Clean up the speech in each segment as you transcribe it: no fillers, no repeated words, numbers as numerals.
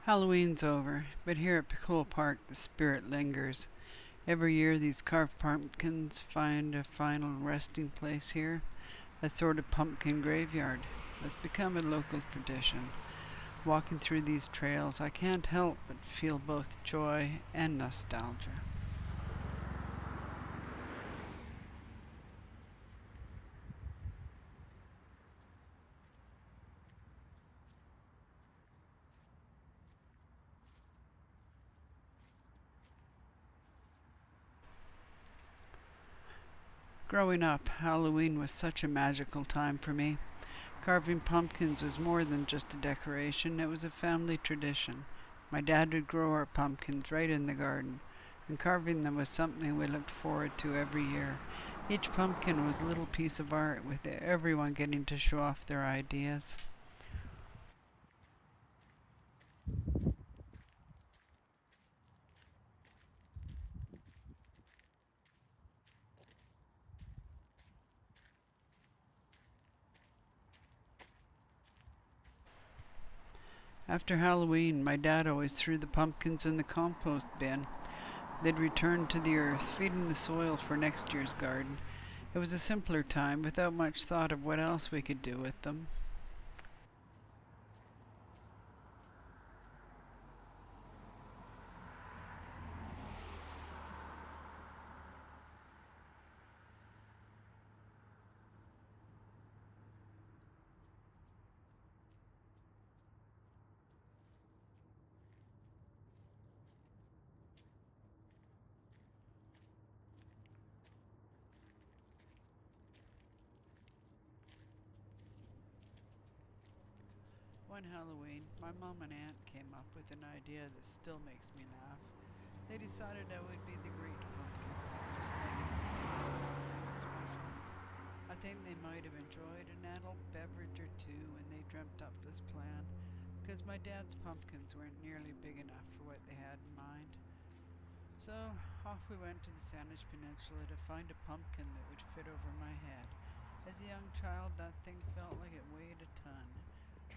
Halloween's over, but here at Pikol Park the spirit lingers. Every year these carved pumpkins find a final resting place here, a sort of pumpkin graveyard. It's become a local tradition. Walking through these trails, I can't help but feel both joy and nostalgia. Growing up, Halloween was such a magical time for me. Carving pumpkins was more than just a decoration, it was a family tradition. My dad would grow our pumpkins right in the garden, and carving them was something we looked forward to every year. Each pumpkin was a little piece of art, with everyone getting to show off their ideas. After Halloween, my dad always threw the pumpkins in the compost bin. They'd return to the earth, feeding the soil for next year's garden. It was a simpler time, without much thought of what else we could do with them. One Halloween, my mom and aunt came up with an idea that still makes me laugh. They decided I would be the great pumpkin, just making it something special. I think they might have enjoyed an adult beverage or two when they dreamt up this plan, because my dad's pumpkins weren't nearly big enough for what they had in mind. So off we went to the Sandwich Peninsula to find a pumpkin that would fit over my head. As a young child, that thing felt like it weighed a ton.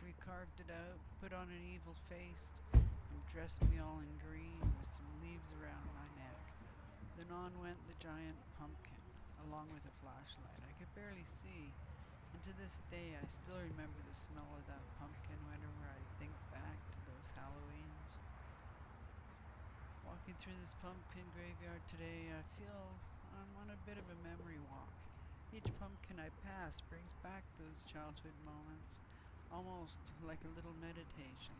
We carved it out, put on an evil face, and dressed me all in green with some leaves around my neck. Then on went the giant pumpkin, along with a flashlight. I could barely see, and to this day I still remember the smell of that pumpkin whenever I think back to those Halloweens. Walking through this pumpkin graveyard today, I feel I'm on a bit of a memory walk. Each pumpkin I pass brings back those childhood moments, almost like a little meditation.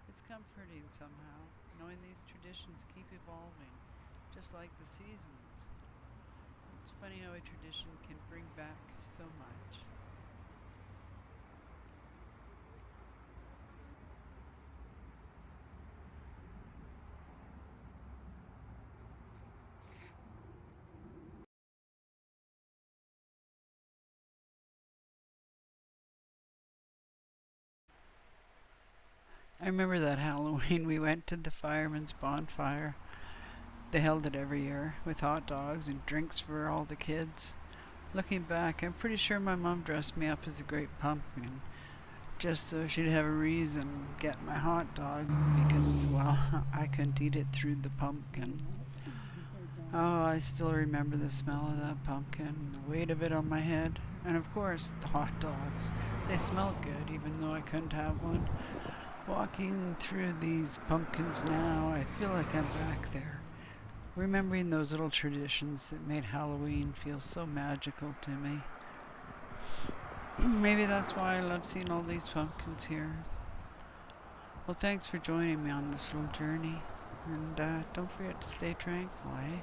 It's comforting somehow, knowing these traditions keep evolving, just like the seasons. It's funny how a tradition can bring back so much. I remember that Halloween we went to the fireman's bonfire. They held it every year with hot dogs and drinks for all the kids. Looking back, I'm pretty sure my mom dressed me up as a great pumpkin just so she'd have a reason to get my hot dog because, well, I couldn't eat it through the pumpkin. Oh, I still remember the smell of that pumpkin, the weight of it on my head, and of course, the hot dogs. They smelled good even though I couldn't have one. Walking through these pumpkins now, I feel like I'm back there, remembering those little traditions that made Halloween feel so magical to me. Maybe that's why I love seeing all these pumpkins here. Well, thanks for joining me on this little journey, and don't forget to stay tranquil, eh?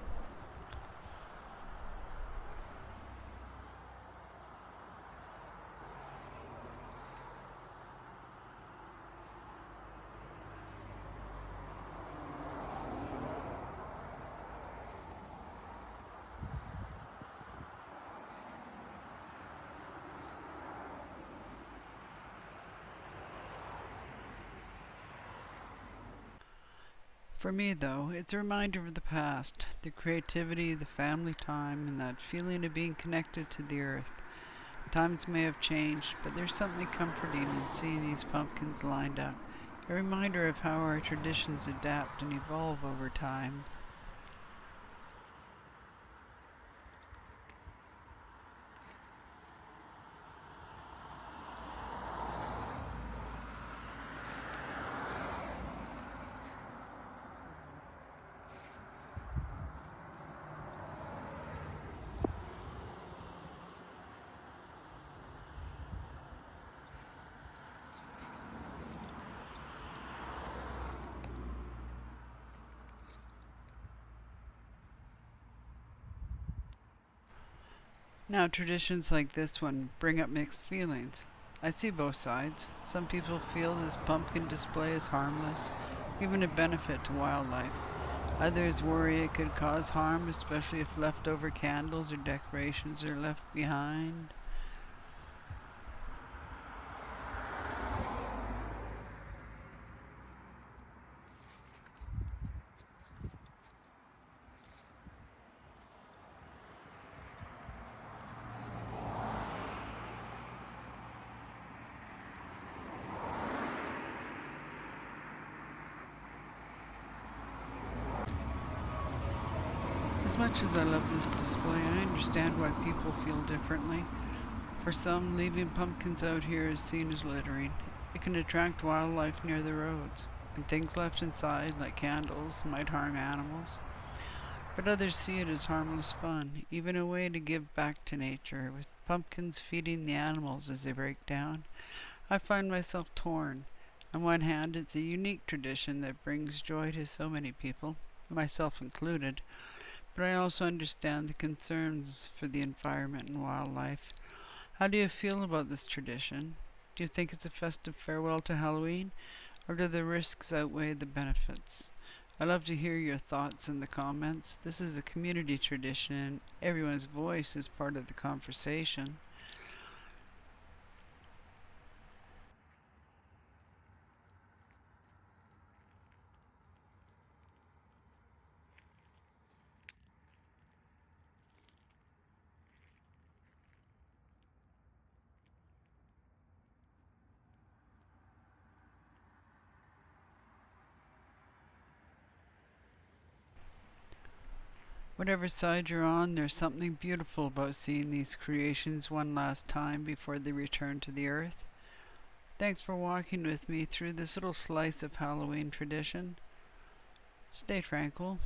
For me, though, it's a reminder of the past, the creativity, the family time, and that feeling of being connected to the earth. Times may have changed, but there's something comforting in seeing these pumpkins lined up, a reminder of how our traditions adapt and evolve over time. Now, traditions like this one bring up mixed feelings. I see both sides. Some people feel this pumpkin display is harmless, even a benefit to wildlife. Others worry it could cause harm, especially if leftover candles or decorations are left behind. As much as I love this display, I understand why people feel differently. For some, leaving pumpkins out here is seen as littering. It can attract wildlife near the roads, and things left inside, like candles, might harm animals. But others see it as harmless fun, even a way to give back to nature, with pumpkins feeding the animals as they break down. I find myself torn. On one hand, it's a unique tradition that brings joy to so many people, myself included, but I also understand the concerns for the environment and wildlife. How do you feel about this tradition? Do you think it's a festive farewell to Halloween, or do the risks outweigh the benefits? I love to hear your thoughts in the comments. This is a community tradition, and everyone's voice is part of the conversation. Whatever side you're on, there's something beautiful about seeing these creations one last time before they return to the earth. Thanks for walking with me through this little slice of Halloween tradition. Stay tranquil.